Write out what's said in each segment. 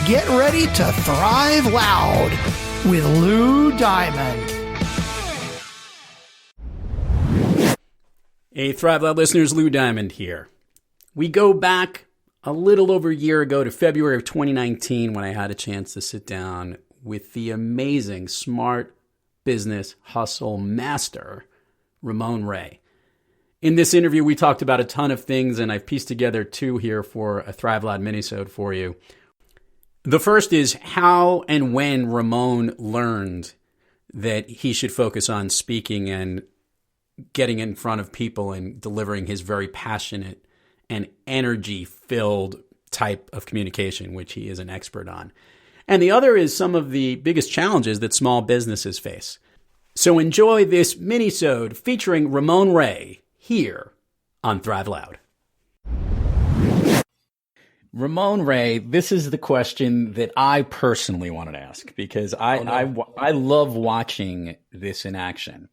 get ready to thrive loud with Lou Diamond. Hey, Thrive Loud listeners, Lou Diamond here. We go back a little over a year ago to February of 2019 when I had a chance to sit down with the amazing, smart business hustle master, Ramon Ray. In this interview, we talked about a ton of things, and I've pieced together two here for a Thrive Loud minisode for you. The first is how and when Ramon learned that he should focus on speaking and getting in front of people and delivering his very passionate and energy-filled type of communication, which he is an expert on. And the other is some of the biggest challenges that small businesses face. So enjoy this minisode featuring Ramon Ray here on Thrive Loud. Ramon Ray, this is the question that I personally wanted to ask because I love watching this in action.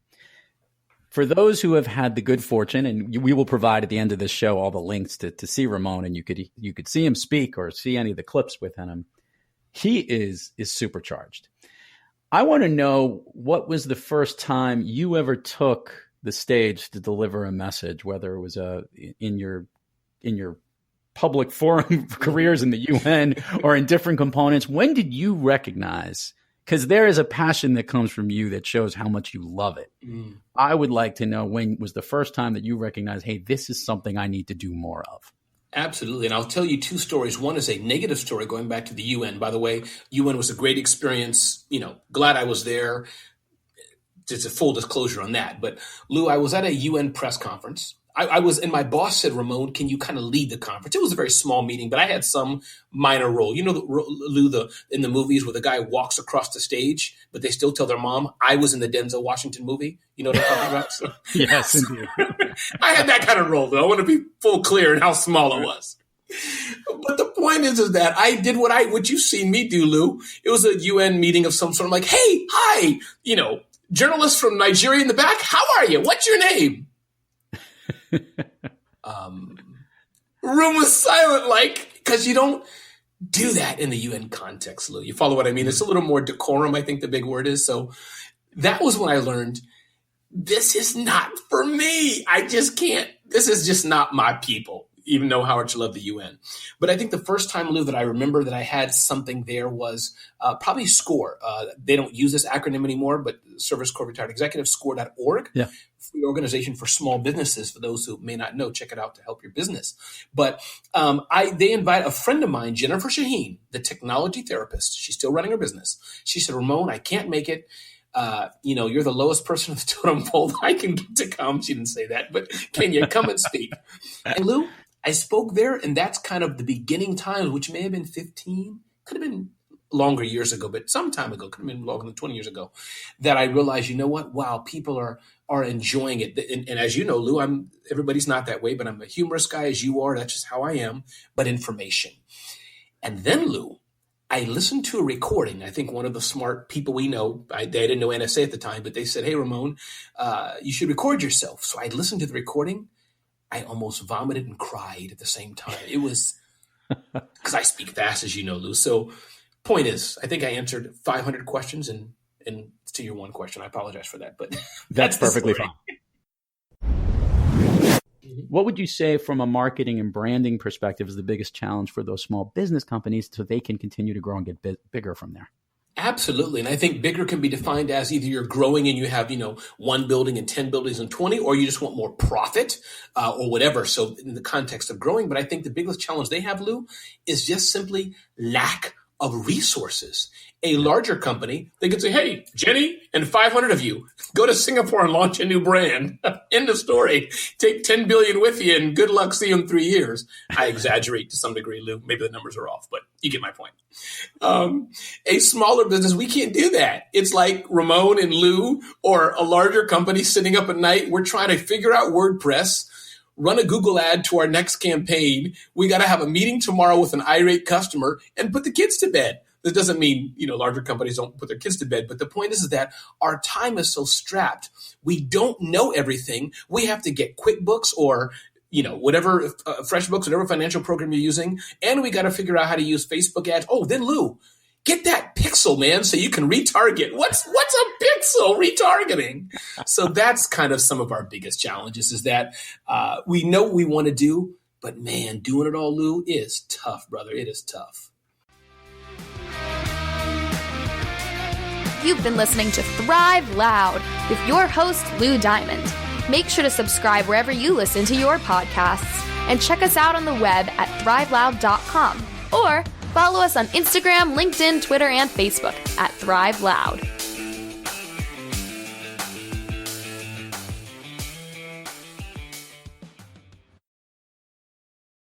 For those who have had the good fortune, and we will provide at the end of this show all the links to see Ramon, and you could see him speak or see any of the clips with him. He is supercharged. I want to know, what was the first time you ever took the stage to deliver a message, whether it was in your public forum careers in the UN or in different components? When did you recognize? Because there is a passion that comes from you that shows how much you love it. I would like to know, when was the first time that you recognized, hey, this is something I need to do more of? Absolutely. And I'll tell you two stories. One is a negative story going back to the UN. By the way, UN was a great experience. Glad I was there. Just a full disclosure on that. But Lou, I was at a UN press conference. I was, and my boss said, Ramon, can you kind of lead the conference? It was a very small meeting, but I had some minor role. Lou, in the movies where the guy walks across the stage, but they still tell their mom, I was in the Denzel Washington movie. You know what I'm talking about? So, yes, indeed. I had that kind of role, though. I want to be full clear in how small it was. But the point is that I did what you've seen me do, Lou. It was a UN meeting of some sort. I'm like, hey, hi, journalist from Nigeria in the back. How are you? What's your name? Room was silent, because you don't do that in the UN context, Lou. You follow what I mean? It's a little more decorum, I think the big word is. So that was when I learned, this is not for me. I just can't. This is just not my people, even though how much I love the UN. But I think the first time, Lou, that I remember that I had something there was probably SCORE. They don't use this acronym anymore, but Service Corps Retired Executive, SCORE.org. Yeah. Free organization for small businesses. For those who may not know, check it out to help your business. But they invite a friend of mine, Jennifer Shaheen, the technology therapist. She's still running her business. She said, Ramon, I can't make it. You're the lowest person on the totem pole I can get to come. She didn't say that, but can you come and speak? And Lou, I spoke there, and that's kind of the beginning time, which may have been 15, could have been longer years ago, but some time ago, could have been longer than 20 years ago, that I realized, you know what? Wow, people are enjoying it. And as you know, Lou, everybody's not that way, but I'm a humorous guy as you are. That's just how I am, but information. And then, Lou, I listened to a recording. I think one of the smart people we know, they didn't know NSA at the time, but they said, hey, Ramon, you should record yourself. So I listened to the recording. I almost vomited and cried at the same time. It was because I speak fast, as you know, Lou. So point is, I think I answered 500 questions, and to your one question, I apologize for that, but that's perfectly fine. What would you say from a marketing and branding perspective is the biggest challenge for those small business companies so they can continue to grow and get bigger from there? Absolutely. And I think bigger can be defined as either you're growing and you have, 1 building and 10 buildings and 20, or you just want more profit or whatever. So in the context of growing, but I think the biggest challenge they have, Lou, is just simply lack of resources. A larger company, they could say, hey, Jenny and 500 of you, go to Singapore and launch a new brand. End of story. Take 10 billion with you and good luck. See you in 3 years. I exaggerate to some degree, Lou. Maybe the numbers are off, but you get my point. A smaller business, we can't do that. It's like Ramon and Lou or a larger company sitting up at night. We're trying to figure out WordPress, run a Google ad to our next campaign. We got to have a meeting tomorrow with an irate customer and put the kids to bed. This doesn't mean, larger companies don't put their kids to bed, but the point is that our time is so strapped. We don't know everything. We have to get QuickBooks or, whatever FreshBooks, whatever financial program you're using, and we got to figure out how to use Facebook ads. Oh, then Lou, get that pixel, man, so you can retarget. What's a pixel retargeting? So that's kind of some of our biggest challenges is that we know what we want to do, but man, doing it all, Lou, is tough, brother. It is tough. You've been listening to Thrive Loud with your host, Lou Diamond. Make sure to subscribe wherever you listen to your podcasts and check us out on the web at thriveloud.com or follow us on Instagram, LinkedIn, Twitter, and Facebook at Thrive Loud.